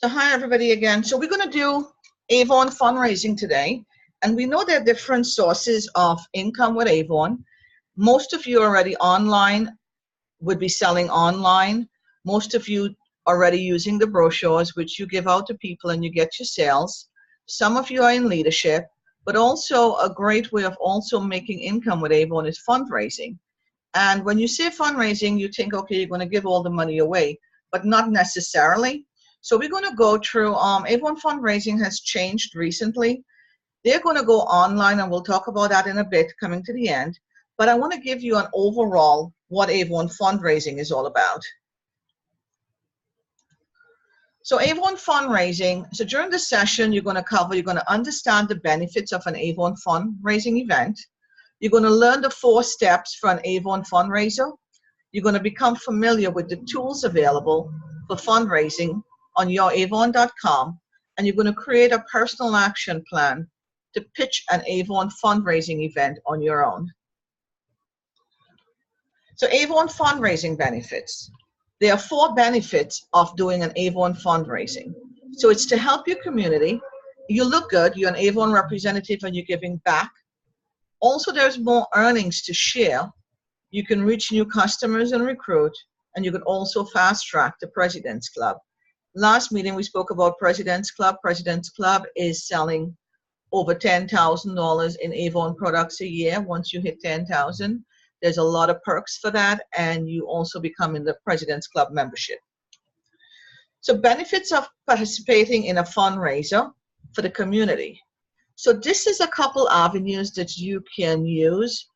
So hi everybody again. So we're going to do Avon fundraising today. And we know there are different sources of income with Avon. Most of you already online would be selling online. Most of you already using the brochures, which you give out to people and you get your sales. Some of you are in leadership, but also a great way of also making income with Avon is fundraising. And when you say fundraising, you think, okay, you're going to give all the money away, but not necessarily. So we're going to go through, Avon Fundraising has changed recently. They're going to go online, and we'll talk about that in a bit coming to the end. But I want to give you an overall what Avon Fundraising is all about. So Avon Fundraising, so during the session you're going to understand the benefits of an Avon fundraising event. You're going to learn the 4 steps for an Avon fundraiser. You're going to become familiar with the tools available for fundraising on youravon.com, and you're going to create a personal action plan to pitch an Avon fundraising event on your own. So Avon fundraising benefits. There are 4 benefits of doing an Avon fundraising. So it's to help your community. You look good, you're an Avon representative and you're giving back. Also, there's more earnings to share. You can reach new customers and recruit, and you can also fast track the President's Club. Last meeting we spoke about President's Club. President's Club is selling over $10,000 in Avon products a year. Once you hit 10,000, there's a lot of perks for that, and you also become in the President's Club membership. So benefits of participating in a fundraiser for the community. So this is a couple avenues that you can use,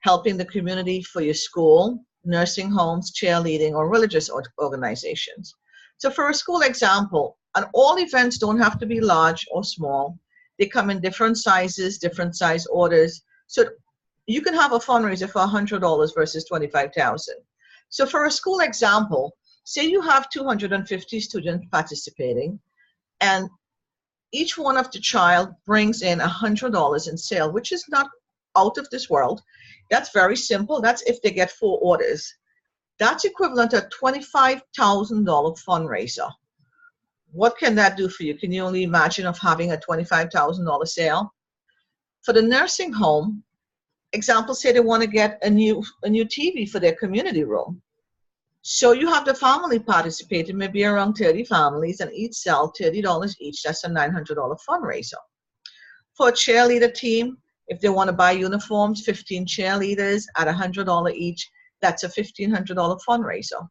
helping the community for your school, nursing homes, cheerleading, or religious organizations. So for a school example, and all events don't have to be large or small. They come in different sizes, different size orders. So you can have a fundraiser for $100 versus $25,000. So for a school example, say you have 250 students participating, and each one of the child brings in $100 in sale, which is not out of this world. That's very simple. That's if they get 4 orders. That's equivalent to a $25,000 fundraiser. What can that do for you? Can you only imagine of having a $25,000 sale? For the nursing home, example, say they want to get a new TV for their community room. So you have the family participating, maybe around 30 families, and each sell $30 each. That's a $900 fundraiser. For a cheerleader team, if they want to buy uniforms, 15 cheerleaders at $100 each, that's a $1,500 fundraiser.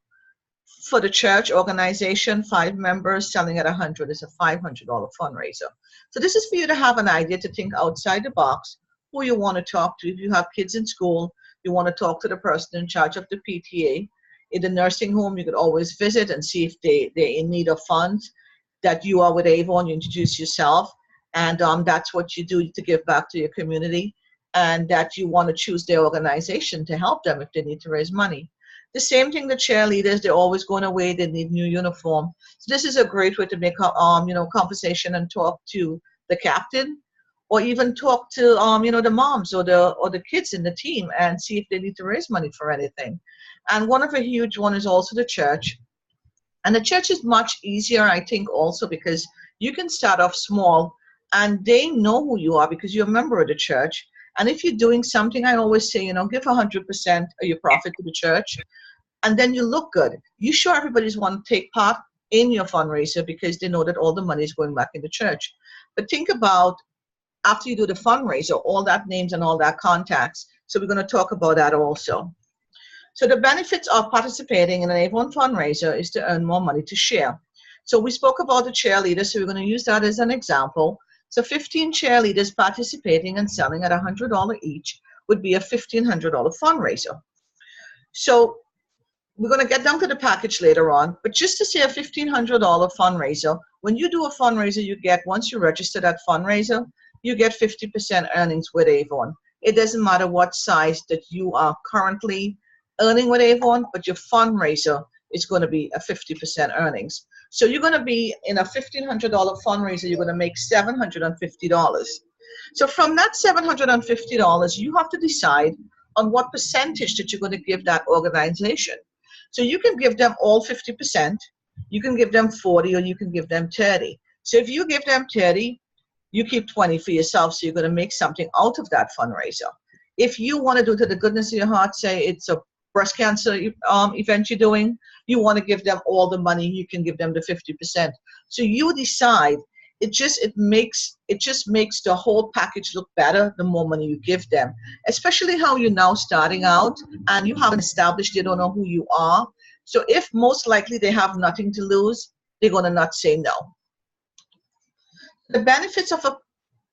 For the church organization, 5 members selling at $100 is a $500 fundraiser. So this is for you to have an idea, to think outside the box, who you want to talk to. If you have kids in school, you want to talk to the person in charge of the PTA. In the nursing home, you could always visit and see if they're in need of funds. That you are with Avon, you introduce yourself, and that's what you do to give back to your community, and that you want to choose their organization to help them if they need to raise money. The same thing, the cheerleaders, they're always going away, they need new uniform. So this is a great way to make conversation and talk to the captain, or even talk to the moms or the kids in the team and see if they need to raise money for anything. And one of a huge one is also the church. And the church is much easier, I think, also because you can start off small and they know who you are because you're a member of the church. And if you're doing something, I always say, give 100% of your profit to the church, and then you look good. You sure everybody's want to take part in your fundraiser because they know that all the money is going back in the church. But think about after you do the fundraiser, all that names and all that contacts. So we're going to talk about that also. So the benefits of participating in an Avon fundraiser is to earn more money to share. So we spoke about the cheerleaders, so we're going to use that as an example. So 15 cheerleaders participating and selling at $100 each would be a $1,500 fundraiser. So we're going to get down to the package later on, but just to say a $1,500 fundraiser, when you do a fundraiser, you get, once you register that fundraiser, you get 50% earnings with Avon. It doesn't matter what size that you are currently earning with Avon, but your fundraiser is going to be a 50% earnings. So you're going to be in a $1,500 fundraiser, you're going to make $750. So from that $750, you have to decide on what percentage that you're going to give that organization. So you can give them all 50%. You can give them 40 or you can give them 30. So if you give them 30, you keep 20 for yourself, so you're going to make something out of that fundraiser. If you want to do to the goodness of your heart, say it's a breast cancer event you're doing, you want to give them all the money, you can give them the 50%. So you decide. It just makes the whole package look better the more money you give them, especially how you're now starting out and you haven't established, they don't know who you are. So if most likely they have nothing to lose, they're going to not say no. The benefits of a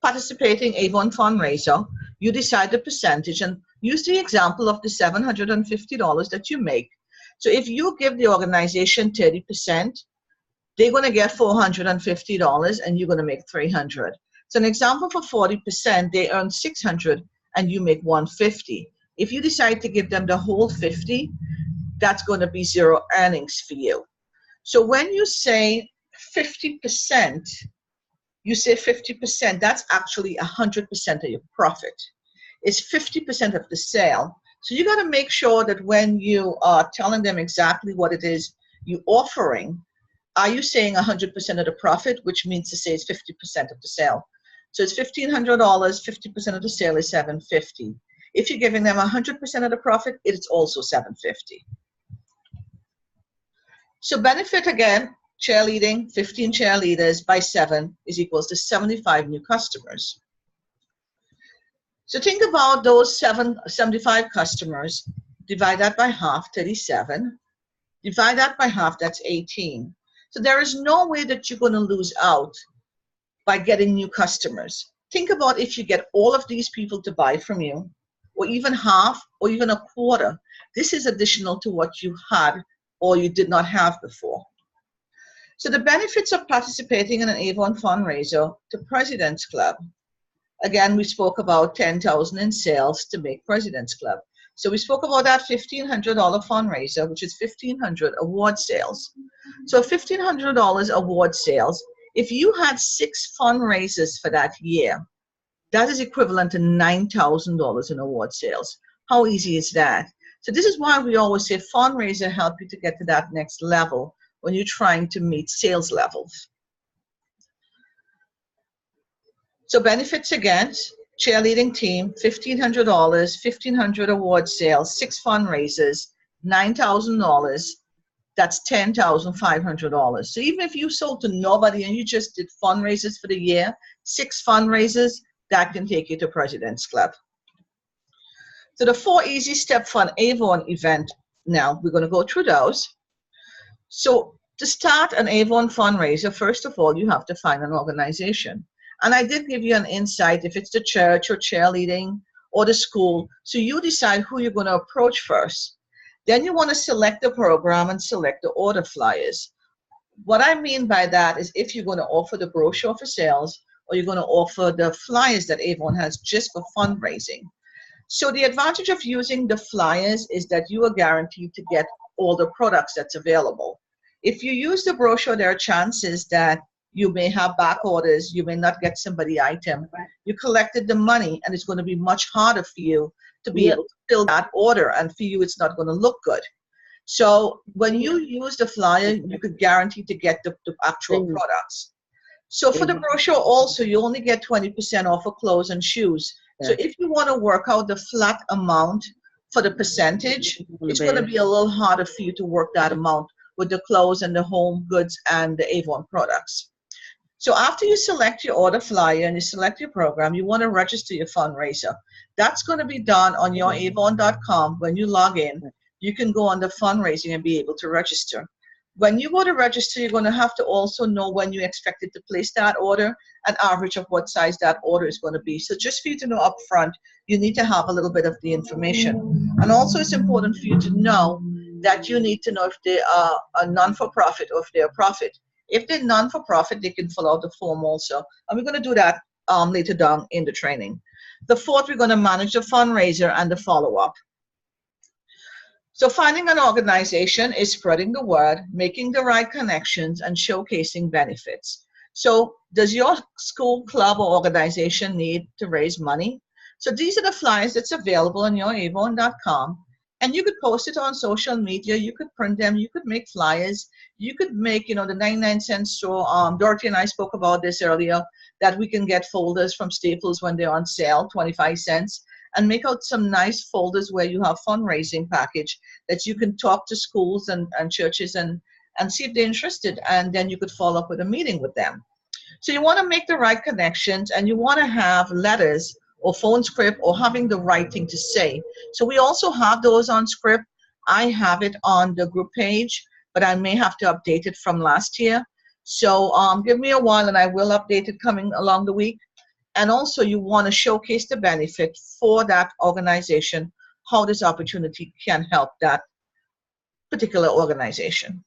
participating Avon fundraiser, you decide the percentage and use the example of the $750 that you make. So if you give the organization 30%, they're going to get $450 and you're going to make $300. So an example for 40%, they earn $600 and you make $150. If you decide to give them the whole 50, that's going to be zero earnings for you. So when you say 50%, you say 50%, that's actually 100% of your profit. It's 50% of the sale. So you got to make sure that when you are telling them exactly what it is you're offering, are you saying 100% of the profit, which means to say it's 50% of the sale? So it's $1,500, 50% of the sale is $750. If you're giving them 100% of the profit, it's also $750. So benefit again, cheerleading, 15 cheerleaders by 7 is equals to 75 new customers. So think about those 75 customers, divide that by half, 37. Divide that by half, that's 18. So there is no way that you're going to lose out by getting new customers. Think about if you get all of these people to buy from you, or even half, or even a quarter. This is additional to what you had or you did not have before. So the benefits of participating in an Avon fundraiser to President's Club. Again, we spoke about $10,000 in sales to make President's Club. So we spoke about that $1,500 fundraiser, which is 1,500 award sales. So $1,500 award sales, if you had 6 fundraisers for that year, that is equivalent to $9,000 in award sales. How easy is that? So this is why we always say fundraiser help you to get to that next level when you're trying to meet sales levels. So benefits again, cheerleading team, $1,500, 1,500 award sales, 6 fundraisers, $9,000. That's $10,500. So even if you sold to nobody and you just did fundraisers for the year, 6 fundraisers, that can take you to President's Club. So the 4 easy steps for an Avon event. Now we're going to go through those. So to start an Avon fundraiser, first of all, you have to find an organization. And I did give you an insight if it's the church or cheerleading or the school. So you decide who you're going to approach first. Then you want to select the program and select the order flyers. What I mean by that is if you're going to offer the brochure for sales or you're going to offer the flyers that Avon has just for fundraising. So the advantage of using the flyers is that you are guaranteed to get all the products that's available. If you use the brochure, there are chances that you may have back orders, you may not get somebody item. You collected the money and it's going to be much harder for you to be able to fill that order, and for you it's not going to look good. So when you use the flyer, you could guarantee to get the actual products. So for the brochure also, you only get 20% off of clothes and shoes. So if you want to work out the flat amount for the percentage, it's going to be a little harder for you to work that amount with the clothes and the home goods and the Avon products. So after you select your order flyer and you select your program, you want to register your fundraiser. That's going to be done on your avon.com. When you log in, you can go on the fundraising and be able to register. When you go to register, you're going to have to also know when you expected to place that order, an average of what size that order is going to be. So just for you to know up front, you need to have a little bit of the information. And also it's important for you to know that you need to know if they are a non-for-profit or if they're a profit. If they're non-for-profit, they can fill out the form also. And we're going to do that later down in the training. The 4th, we're going to manage the fundraiser and the follow-up. So finding an organization is spreading the word, making the right connections, and showcasing benefits. So does your school, club, or organization need to raise money? So these are the flyers that's available on your avon.com. And you could post it on social media. You could print them. You could make flyers. You could make, the 99-cent store. Dorothy and I spoke about this earlier, that we can get folders from Staples when they're on sale, 25 cents, and make out some nice folders where you have fundraising package that you can talk to schools and churches and see if they're interested. And then you could follow up with a meeting with them. So you want to make the right connections, and you want to have letters or phone script or having the right thing to say. So we also have those on script. I have it on the group page, but I may have to update it from last year. So give me a while and I will update it coming along the week. And also you want to showcase the benefit for that organization, how this opportunity can help that particular organization.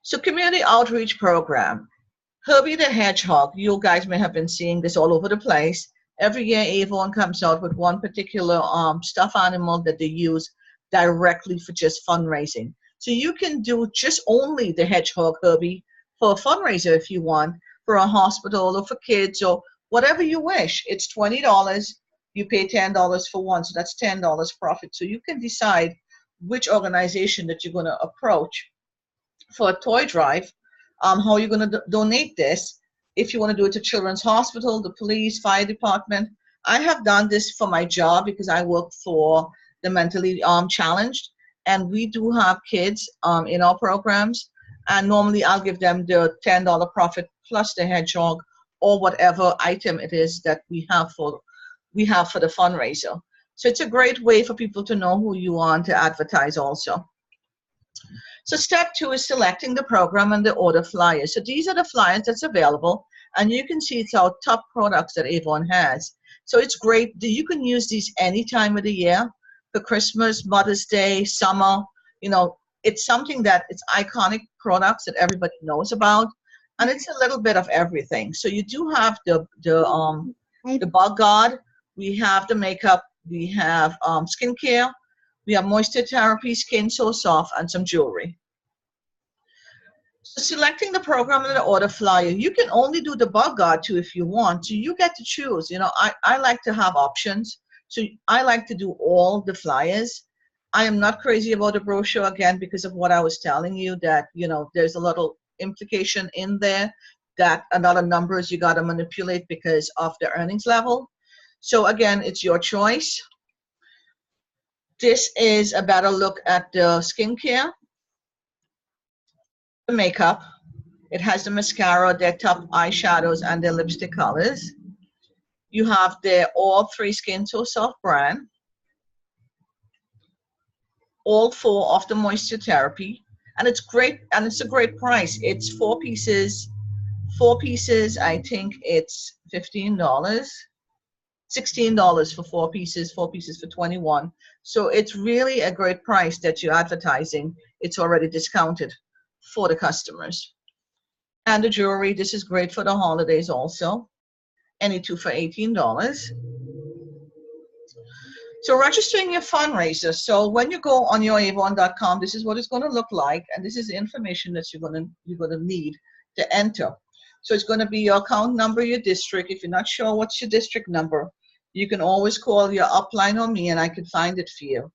So community outreach program. Herbie the Hedgehog, you guys may have been seeing this all over the place. Every year Avon comes out with one particular stuffed animal that they use directly for just fundraising. So you can do just only the hedgehog, Herbie, for a fundraiser if you want, for a hospital or for kids or whatever you wish. It's $20. You pay $10 for one, so that's $10 profit. So you can decide which organization that you're going to approach for a toy drive, how you're going to donate this. If you want to do it to Children's Hospital, the police, fire department. I have done this for my job because I work for the mentally challenged, and we do have kids in our programs, and normally I'll give them the $10 profit plus the hedgehog or whatever item it is that we have for the fundraiser. So it's a great way for people to know who you are and to advertise also. So step 2 is selecting the program and the order flyers. So these are the flyers that's available, and you can see it's our top products that Avon has. So it's great. You can use these any time of the year, for Christmas, Mother's Day, summer. It's something that it's iconic products that everybody knows about, and it's a little bit of everything. So you do have the bug guard, we have the makeup, we have skincare, we have moisture therapy, skin so soft, and some jewelry. So selecting the program and the order flyer, you can only do the bug guard too if you want. So you get to choose. I like to have options. So I like to do all the flyers. I am not crazy about the brochure, again, because of what I was telling you, that, there's a little implication in there, that a lot of numbers you got to manipulate because of the earnings level. So again, it's your choice. This is a better look at the skincare, the makeup. It has the mascara, their top eyeshadows, and their lipstick colors. You have their all 3 Skin So Soft brand, all 4 of the moisture therapy, and it's great, and it's a great price. It's 4 pieces. 4 pieces, I think it's $15, $16 for 4 pieces, 4 pieces for $21. So it's really a great price that you're advertising. It's already discounted for the customers. And the jewelry, this is great for the holidays also. Any 2 for $18. So registering your fundraiser. So when you go on your avon.com, this is what it's going to look like, and this is the information that you're going to need to enter. So it's going to be your account number, your district. If you're not sure what's your district number, you can always call your upline or me, and I can find it for you.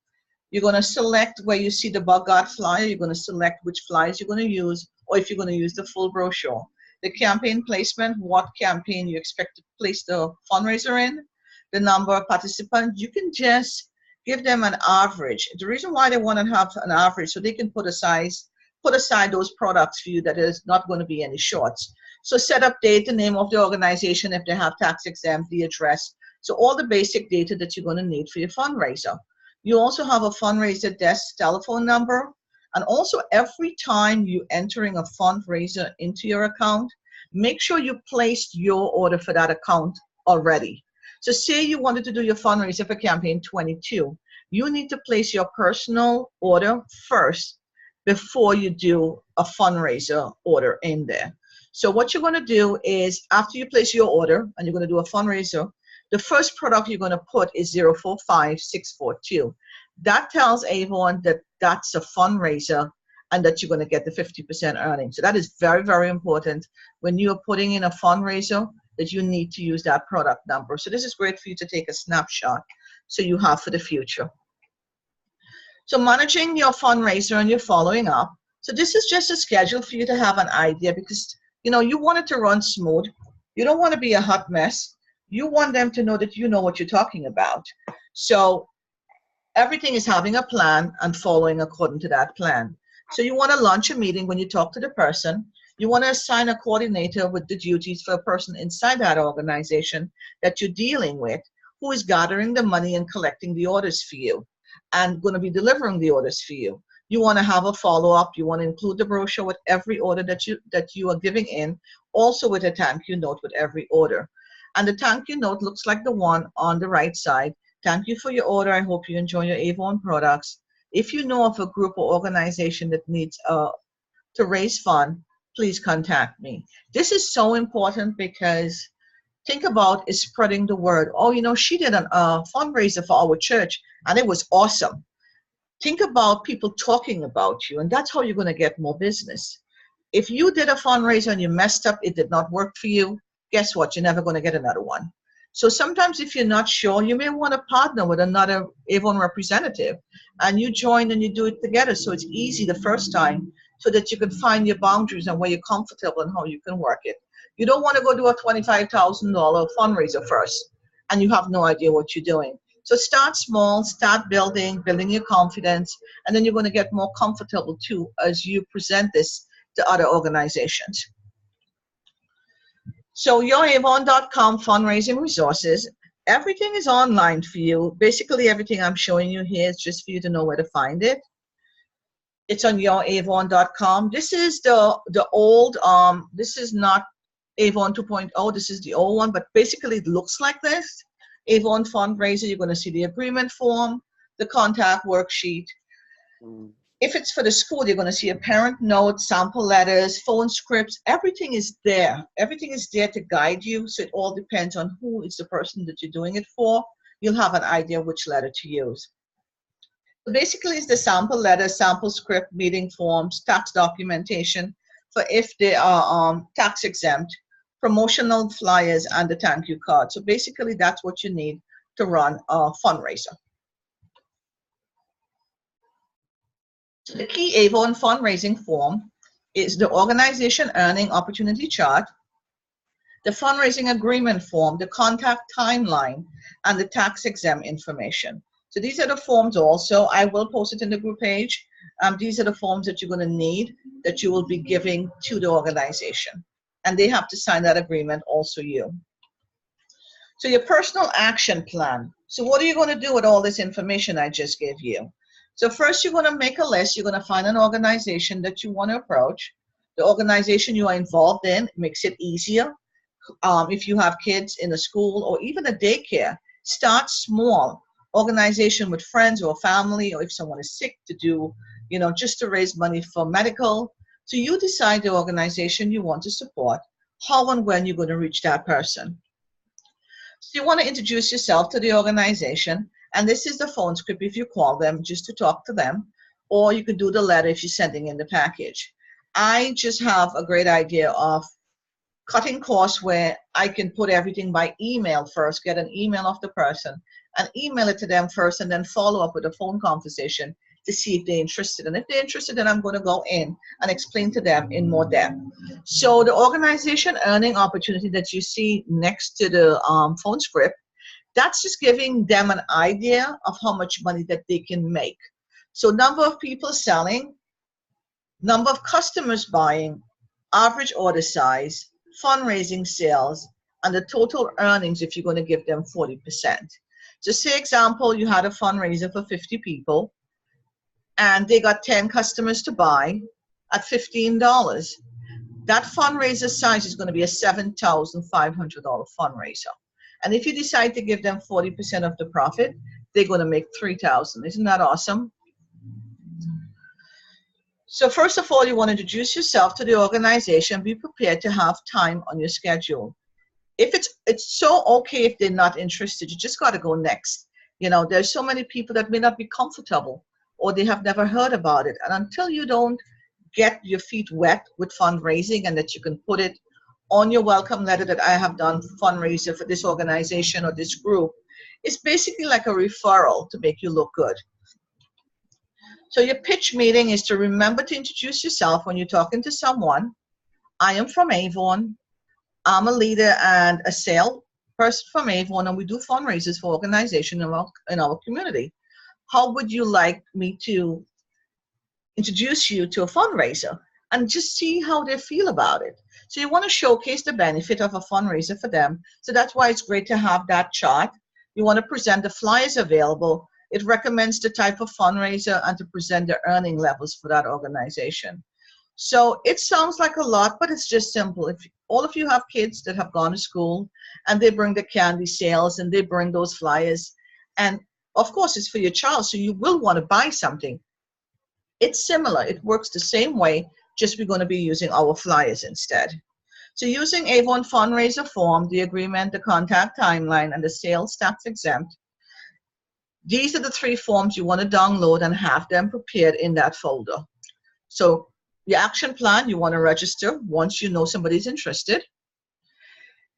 You're going to select where you see the bug guard flyer. You're going to select which flyers you're going to use, or if you're going to use the full brochure. The campaign placement, what campaign you expect to place the fundraiser in, the number of participants. You can just give them an average. The reason why they want to have an average, so they can put aside those products for you that is not going to be any shorts. So set up date, the name of the organization, if they have tax exempt, the address. So all the basic data that you're going to need for your fundraiser. You also have a fundraiser desk telephone number. And also every time you're entering a fundraiser into your account, make sure you placed your order for that account already. So say you wanted to do your fundraiser for campaign 22. You need to place your personal order first before you do a fundraiser order in there. So what you're going to do is, after you place your order and you're going to do a fundraiser, the first product you're going to put is 045642. That tells Avon that that's a fundraiser and that you're going to get the 50% earnings. So that is very, very important when you're putting in a fundraiser, that you need to use that product number. So this is great for you to take a snapshot so you have for the future. So managing your fundraiser and your following up. So this is just a schedule for you to have an idea, because you want it to run smooth. You don't want to be a hot mess. You want them to know that you know what you're talking about. So everything is having a plan and following according to that plan. So you want to launch a meeting when you talk to the person. You want to assign a coordinator with the duties for a person inside that organization that you're dealing with, who is gathering the money and collecting the orders for you and going to be delivering the orders for you. You want to have a follow-up. You want to include the brochure with every order that you are giving in, also with a thank you note with every order. And the thank you note looks like the one on the right side. Thank you for your order. I hope you enjoy your Avon products. If you know of a group or organization that needs to raise funds, please contact me. This is so important because think about is spreading the word. Oh, she did a fundraiser for our church and it was awesome. Think about people talking about you, and that's how you're going to get more business. If you did a fundraiser and you messed up, it did not work for you, guess what? You're never going to get another one. So sometimes if you're not sure, you may want to partner with another Avon representative and you join and you do it together so it's easy the first time so that you can find your boundaries and where you're comfortable and how you can work it. You don't want to go do a $25,000 fundraiser first and you have no idea what you're doing. So start small, start building your confidence, and then you're going to get more comfortable too as you present this to other organizations. So youravon.com fundraising resources, everything is online for you. Basically everything I'm showing you here is just for you to know where to find it. It's on youravon.com. This is the old, this is not Avon 2.0, this is the old one, but basically it looks like this. Avon Fundraiser, you're going to see the agreement form, the contact worksheet. If it's for the school, you're going to see a parent note, sample letters, phone scripts. Everything is there. Everything is there to guide you. So it all depends on who is the person that you're doing it for. You'll have an idea which letter to use. So basically, it's the sample letter, sample script, meeting forms, tax documentation for if they are tax exempt, promotional flyers, and the thank you card. So basically, that's what you need to run a fundraiser. So the key Avon fundraising form is the organization earning opportunity chart, the fundraising agreement form, the contact timeline, and the tax exempt information. So these are the forms also. I will post it in the group page. These are the forms that you're going to need that you will be giving to the organization. And they have to sign that agreement, also you. So your personal action plan. So what are you going to do with all this information I just gave you? So first you're going to make a list. You're going to find an organization that you want to approach. The organization you are involved in makes it easier. If you have kids in a school or even a daycare, start small. Organization with friends or family, or if someone is sick, to do, just to raise money for medical. So you decide the organization you want to support, how and when you're going to reach that person. So you want to introduce yourself to the organization, and this is the phone script if you call them just to talk to them, or you could do the letter if you're sending in the package. I just have a great idea of cutting costs where I can put everything by email first, get an email of the person, and email it to them first, and then follow up with a phone conversation to see if they're interested. And if they're interested, then I'm going to go in and explain to them in more depth. So the organization earning opportunity that you see next to the phone script, that's just giving them an idea of how much money that they can make. So number of people selling, number of customers buying, average order size, fundraising sales, and the total earnings if you're going to give them 40%. So say example, you had a fundraiser for 50 people and they got 10 customers to buy at $15. That fundraiser size is going to be a $7,500 fundraiser. And if you decide to give them 40% of the profit, they're going to make $3,000. Isn't that awesome? So first of all, you want to introduce yourself to the organization. Be prepared to have time on your schedule. If it's so okay if they're not interested, you just got to go next. There's so many people that may not be comfortable or they have never heard about it. And until you don't get your feet wet with fundraising and that you can put it on your welcome letter that I have done fundraiser for this organization or this group, it's basically like a referral to make you look good. So your pitch meeting is to remember to introduce yourself when you're talking to someone. I am from Avon. I'm a leader and a sales person from Avon, and we do fundraisers for organizations in our community. How would you like me to introduce you to a fundraiser? And just see how they feel about it. So you want to showcase the benefit of a fundraiser for them. So that's why it's great to have that chart. You want to present the flyers available. It recommends the type of fundraiser and to present the earning levels for that organization. So it sounds like a lot, but it's just simple. If all of you have kids that have gone to school and they bring the candy sales and they bring those flyers, and of course it's for your child, so you will want to buy something. It's similar. It works the same way, just we're going to be using our flyers instead. So using Avon fundraiser form, the agreement, the contact timeline, and the sales tax exempt, these are the 3 forms you want to download and have them prepared in that folder. So your action plan, you want to register once you know somebody's interested.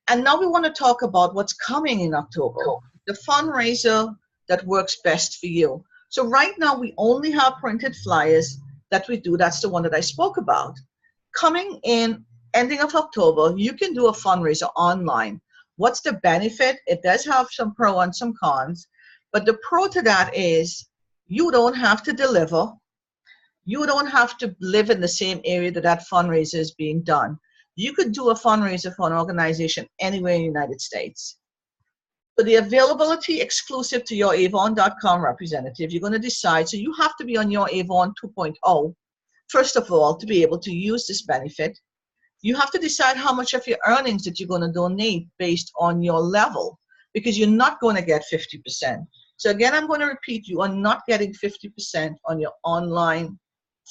And now we want to talk about what's coming in October, the fundraiser that works best for you. So right now we only have printed flyers that we do. That's the one that I spoke about. Coming in ending of October, you can do a fundraiser online. What's the benefit? It does have some pro and some cons, but the pro to that is you don't have to deliver. You don't have to live in the same area that that fundraiser is being done. You could do a fundraiser for an organization anywhere in the United States. For the availability exclusive to your Avon.com representative, you're going to decide, so you have to be on your Avon 2.0, first of all, to be able to use this benefit. You have to decide how much of your earnings that you're going to donate based on your level, because you're not going to get 50%. So again, I'm going to repeat, you are not getting 50% on your online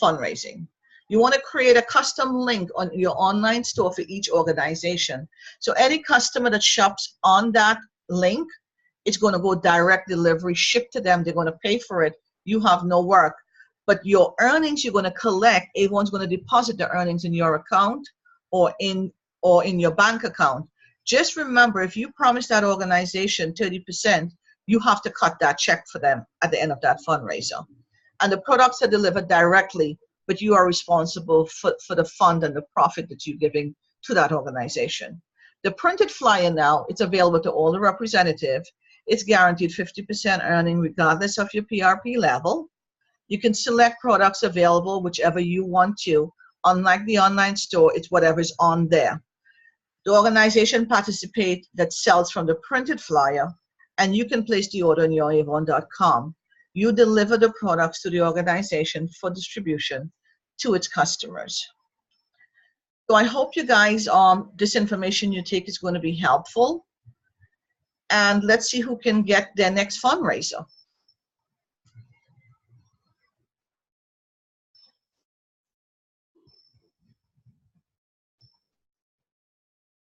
fundraising. You want to create a custom link on your online store for each organization. So any customer that shops on that link, it's going to go direct delivery, shipped to them. They're going to pay for it. You have no work. But your earnings you're going to collect, Avon's going to deposit the earnings in your account or in your bank account. Just remember, if you promise that organization 30%, you have to cut that check for them at the end of that fundraiser. And the products are delivered directly, but you are responsible for the fund and the profit that you're giving to that organization. The printed flyer now, it's available to all the representatives. It's guaranteed 50% earning regardless of your PRP level. You can select products available whichever you want to. Unlike the online store, it's whatever's on there. The organization participates that sells from the printed flyer, and you can place the order on your Avon.com. You deliver the products to the organization for distribution to its customers. So I hope you guys, this information you take is going to be helpful. And let's see who can get their next fundraiser.